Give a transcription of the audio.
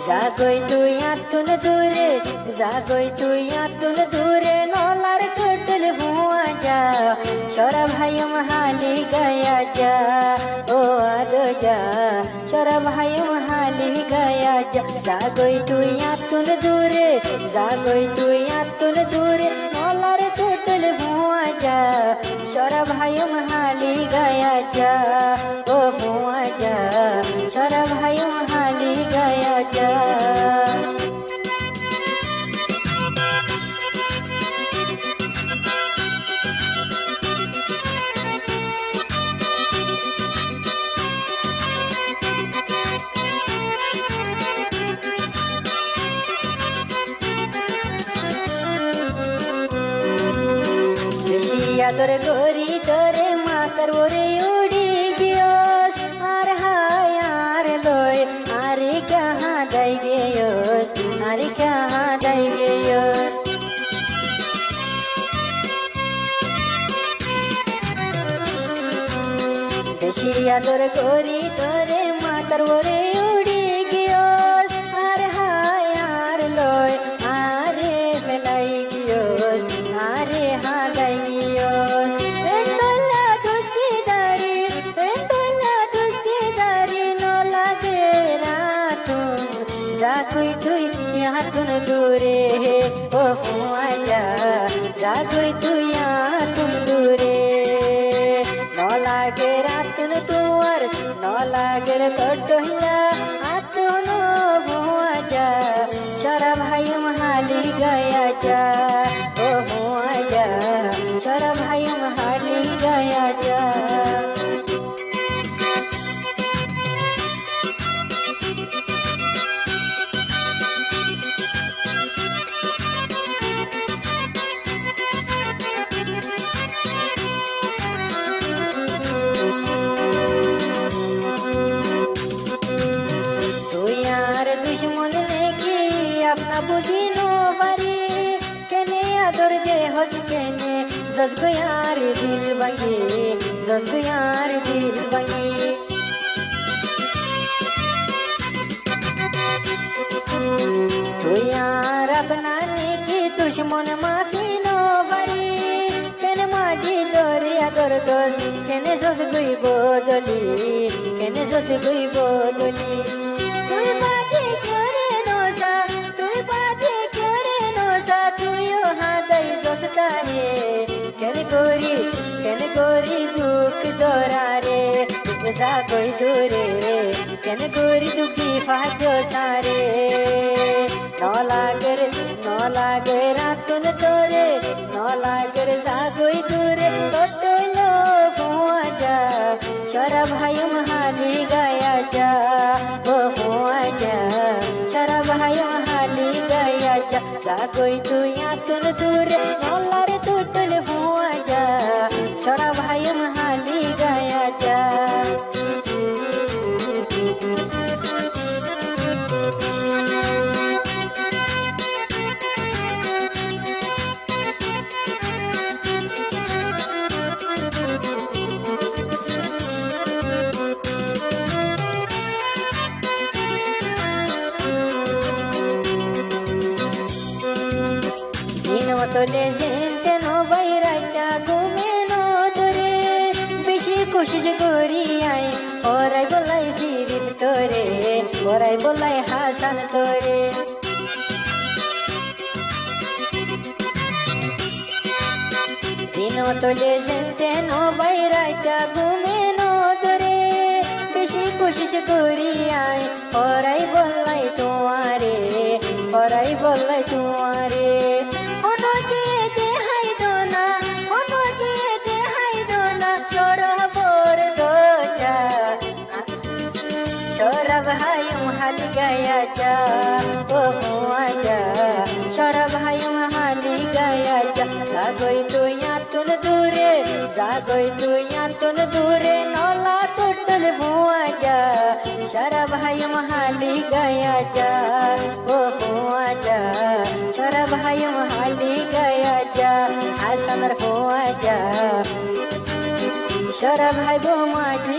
जागोय तुई आतुन दूरे जागोय तुई आतुन दूरे नौलार कटल हुआ जा शोरा भाई महाली गया जा ओ आदो जा शोरा भाई महाली गया जा जागोय तुई आतुन दूरे जागोय तुई आतुन दूरे नौलार कटल हुआ जा शोरा भाई महाली गया जा ओ हुआ जा शोरा भाई महाली गया जा তোর গরি তোরে মাতার ওরে উড়ি গিয়স আর হায় আর লয় আরে কাহা দাই গিয়স আরে কাহা দাই গিয়স দেশিয়া তোর গরি তোরে মাতার ওরে উড়ি গিয়স আর হায় আর লয় আরে ফেলাই গিয়স আরে হা দাই जागोय तुई आतुन दूरे ओ हुआ जा जागोय तुई आतुन दूरे न लागे रातुन तुअर न लागे तोटहिया आतुन हुआ जा शोरा भाई महाली गया जा ओ हुआ जा शोरा भाई महाली गया जा अपना बुझी नो बारी केने आदर दे हस केने जसगो यार दिल बंगे जसगो यार दिल बंगे तो यार अपना नेकी दुश्मन माफी नो बारी केने माजी दोरे आदर दोस्त केने जसगोई बोदली केने जसगोई बोदली तुई बाजी करे नोसा केन गोरी दुख दोरारे जागोय दूरे केन गोरी दुखी फाजो सारे न लागे रातुन तोरे न लागे जागोय दूरे कटलो हुआ जा शोरा भाई महाली गया जा ओ हुआ जा शोरा भाई महाली गया जा जागोय तुई आतुन दूरे नौलार टूटल हुआ जा शोरा भाई महाली गया जा तोले जिनते नो बैराइता घूमे नो तोरे बेशी कोशिश करी आई और आई बोलाई सिरिफ तोरे और आई बोलाई हासन तोरे दिनों तोले जिनते नो बैराइता घूमे नो तोरे बेशी कोशिश करी आई और आई बोलाई तुम्हारे और आई बोलाई तुम्हारे भाई महाली गया जा ओ हुआ जा शोरा भाई महाली गया जा जागोय तुई आतुन दूरे जागोय तुई आतुन दूरे नौला टूटल हुआ जा शोरा भाई महाली गया जा ओ हुआ जा शोरा भाई महाली गया जा आसमर हुआ जा शोरा भाई बो माजी